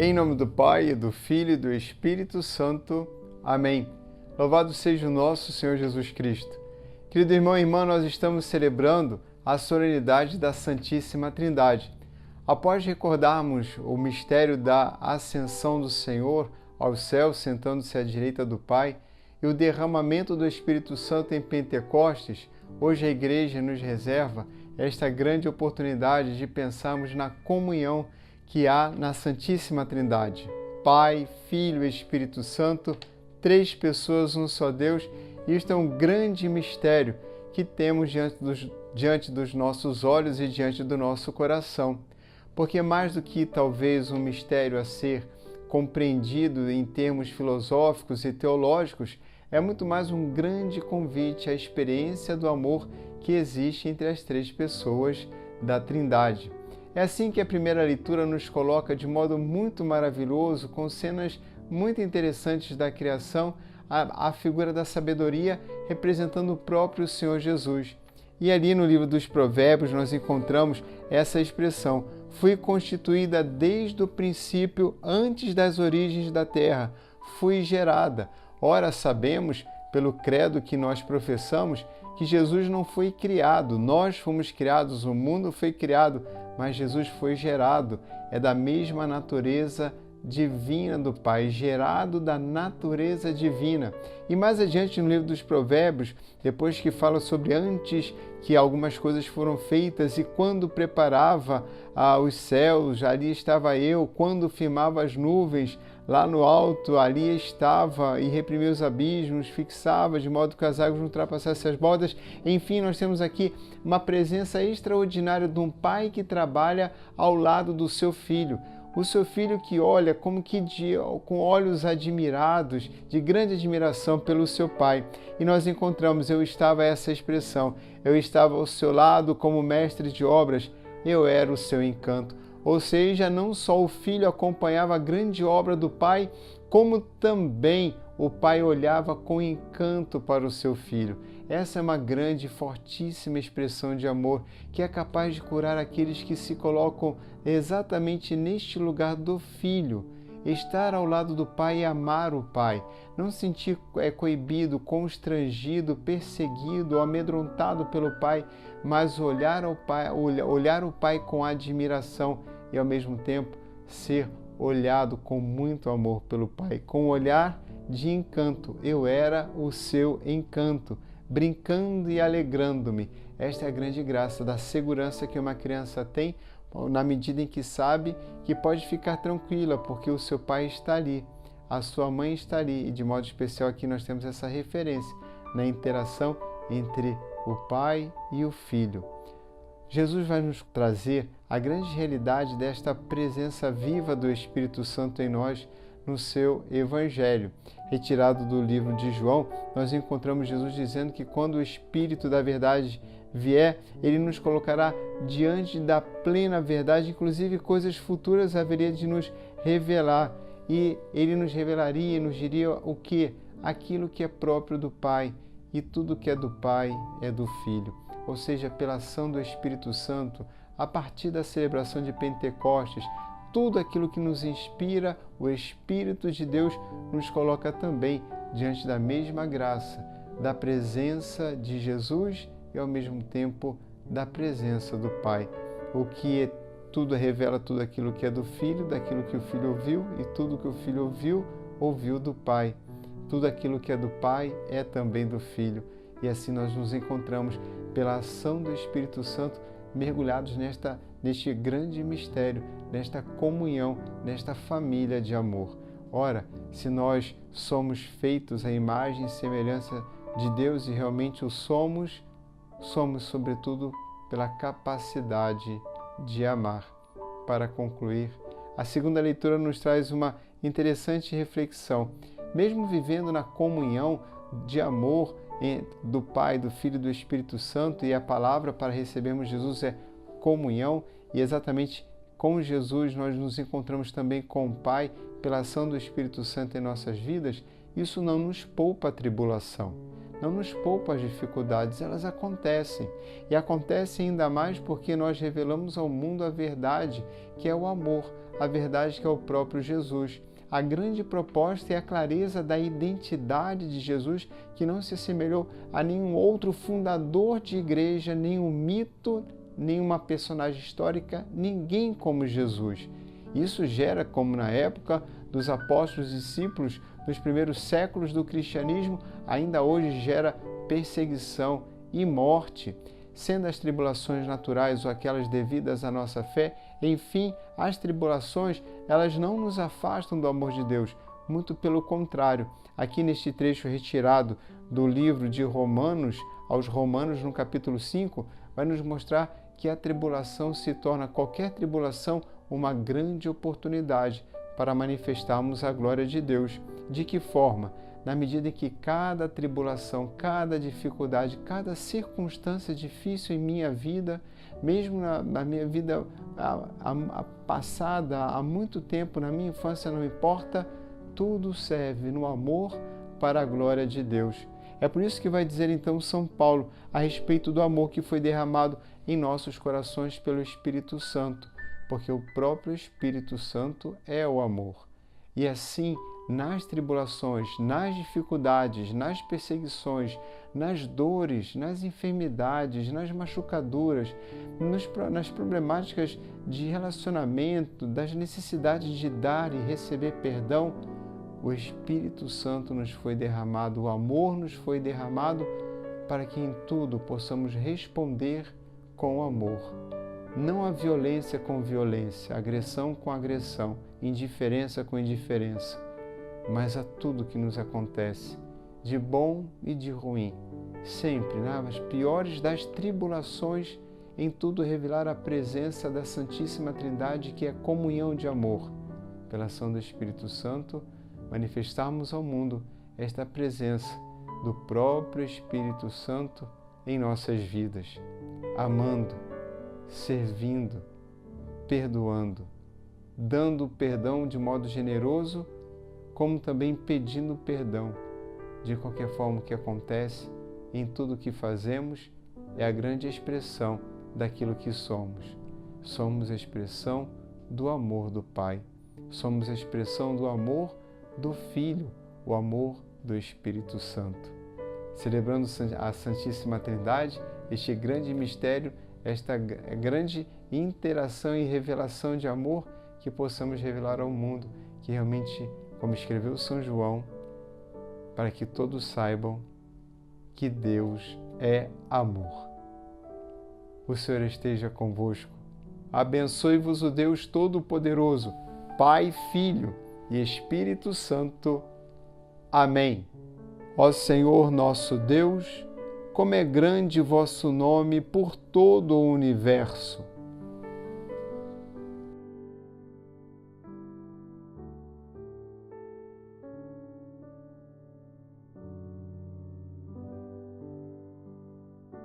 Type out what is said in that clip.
Em nome do Pai, do Filho e do Espírito Santo. Amém. Louvado seja o nosso Senhor Jesus Cristo. Querido irmão e irmã, nós estamos celebrando a solenidade da Santíssima Trindade. Após recordarmos o mistério da ascensão do Senhor aos céus, sentando-se à direita do Pai, e o derramamento do Espírito Santo em Pentecostes, hoje a Igreja nos reserva esta grande oportunidade de pensarmos na comunhão que há na Santíssima Trindade. Pai, Filho e Espírito Santo, três pessoas, um só Deus, e isto é um grande mistério que temos diante dos nossos olhos e diante do nosso coração. Porque mais do que talvez um mistério a ser compreendido em termos filosóficos e teológicos, é muito mais um grande convite à experiência do amor que existe entre as três pessoas da Trindade. É assim que a primeira leitura nos coloca de modo muito maravilhoso, com cenas muito interessantes da criação, a figura da sabedoria representando o próprio Senhor Jesus. E ali no livro dos Provérbios nós encontramos essa expressão: fui constituída desde o princípio, antes das origens da terra, fui gerada. Ora, sabemos, pelo credo que nós professamos, que Jesus não foi criado, nós fomos criados, o mundo foi criado, mas Jesus foi gerado, é da mesma natureza divina do Pai, gerado da natureza divina. E mais adiante no livro dos Provérbios, depois que fala sobre antes que algumas coisas foram feitas e quando preparava os céus, ali estava eu, quando firmava as nuvens, lá no alto, ali estava e reprimia os abismos, fixava de modo que as águas não ultrapassassem as bordas. Enfim, nós temos aqui uma presença extraordinária de um pai que trabalha ao lado do seu filho. O seu filho que olha como que com olhos admirados, de grande admiração pelo seu pai. E nós encontramos, essa expressão, eu estava ao seu lado como mestre de obras, eu era o seu encanto. Ou seja, não só o filho acompanhava a grande obra do pai, como também o pai olhava com encanto para o seu filho. Essa é uma grande e fortíssima expressão de amor que é capaz de curar aqueles que se colocam exatamente neste lugar do filho. Estar ao lado do pai e amar o pai. Não se sentir coibido, constrangido, perseguido ou amedrontado pelo pai, mas olhar o pai com admiração e ao mesmo tempo ser olhado com muito amor pelo pai, com um olhar de encanto. Eu era o seu encanto, brincando e alegrando-me. Esta é a grande graça da segurança que uma criança tem na medida em que sabe que pode ficar tranquila, porque o seu pai está ali, a sua mãe está ali, e de modo especial aqui nós temos essa referência na interação entre o pai e o filho. Jesus vai nos trazer a grande realidade desta presença viva do Espírito Santo em nós no seu Evangelho. Retirado do livro de João, nós encontramos Jesus dizendo que quando o Espírito da verdade vier, ele nos colocará diante da plena verdade, inclusive coisas futuras haveria de nos revelar. E ele nos revelaria e nos diria o quê? Aquilo que é próprio do Pai, e tudo que é do Pai é do Filho. Ou seja, pela ação do Espírito Santo, a partir da celebração de Pentecostes, tudo aquilo que nos inspira, o Espírito de Deus nos coloca também diante da mesma graça, da presença de Jesus e ao mesmo tempo da presença do Pai. O que tudo revela tudo aquilo que é do Filho, daquilo que o Filho ouviu, e tudo que o Filho ouviu, ouviu do Pai. Tudo aquilo que é do Pai é também do Filho. E assim nós nos encontramos pela ação do Espírito Santo mergulhados neste grande mistério, nesta comunhão, nesta família de amor. Ora, se nós somos feitos à imagem e semelhança de Deus e realmente o somos sobretudo pela capacidade de amar. Para concluir, a segunda leitura nos traz uma interessante reflexão. Mesmo vivendo na comunhão de amor do Pai, do Filho e do Espírito Santo, e a palavra para recebermos Jesus é comunhão, e exatamente com Jesus nós nos encontramos também com o Pai pela ação do Espírito Santo em nossas vidas, isso não nos poupa a tribulação. não nos poupa as dificuldades, elas acontecem. E acontecem ainda mais porque nós revelamos ao mundo a verdade, que é o amor, a verdade que é o próprio Jesus. A grande proposta é a clareza da identidade de Jesus, que não se assemelhou a nenhum outro fundador de igreja, nenhum mito, nenhuma personagem histórica, ninguém como Jesus. Isso gera, como na época dos apóstolos e discípulos, nos primeiros séculos do cristianismo, ainda hoje gera perseguição e morte, sendo as tribulações naturais ou aquelas devidas à nossa fé. Enfim, as tribulações, elas não nos afastam do amor de Deus, muito pelo contrário. Aqui neste trecho retirado do livro de Romanos, aos Romanos, no capítulo 5, vai nos mostrar que a tribulação se torna, qualquer tribulação, uma grande oportunidade para manifestarmos a glória de Deus. De que forma? Na medida em que cada tribulação, cada dificuldade, cada circunstância difícil em minha vida, mesmo na minha vida passada, há muito tempo, na minha infância, não importa, tudo serve no amor para a glória de Deus. É por isso que vai dizer então São Paulo a respeito do amor que foi derramado em nossos corações pelo Espírito Santo, porque o próprio Espírito Santo é o amor. E assim, nas tribulações, nas dificuldades, nas perseguições, nas dores, nas enfermidades, nas machucaduras, nas problemáticas de relacionamento, das necessidades de dar e receber perdão, o Espírito Santo nos foi derramado, o amor nos foi derramado para que em tudo possamos responder com amor. Não a violência com violência, agressão com agressão, indiferença com indiferença, mas a tudo que nos acontece, de bom e de ruim, sempre, nas piores das tribulações, em tudo revelar a presença da Santíssima Trindade, que é comunhão de amor. Pela ação do Espírito Santo, manifestarmos ao mundo esta presença do próprio Espírito Santo em nossas vidas, amando, servindo, perdoando, dando perdão de modo generoso, como também pedindo perdão de qualquer forma que acontece, em tudo que fazemos, é a grande expressão daquilo que somos. Somos a expressão do amor do Pai, somos a expressão do amor do Filho, o amor do Espírito Santo. Celebrando a Santíssima Trindade, este grande mistério, esta grande interação e revelação de amor, que possamos revelar ao mundo, que realmente, como escreveu São João, para que todos saibam que Deus é amor. O Senhor esteja convosco. Abençoe-vos o Deus Todo-Poderoso, Pai, Filho e Espírito Santo. Amém. Ó Senhor nosso Deus, como é grande vosso nome por todo o universo.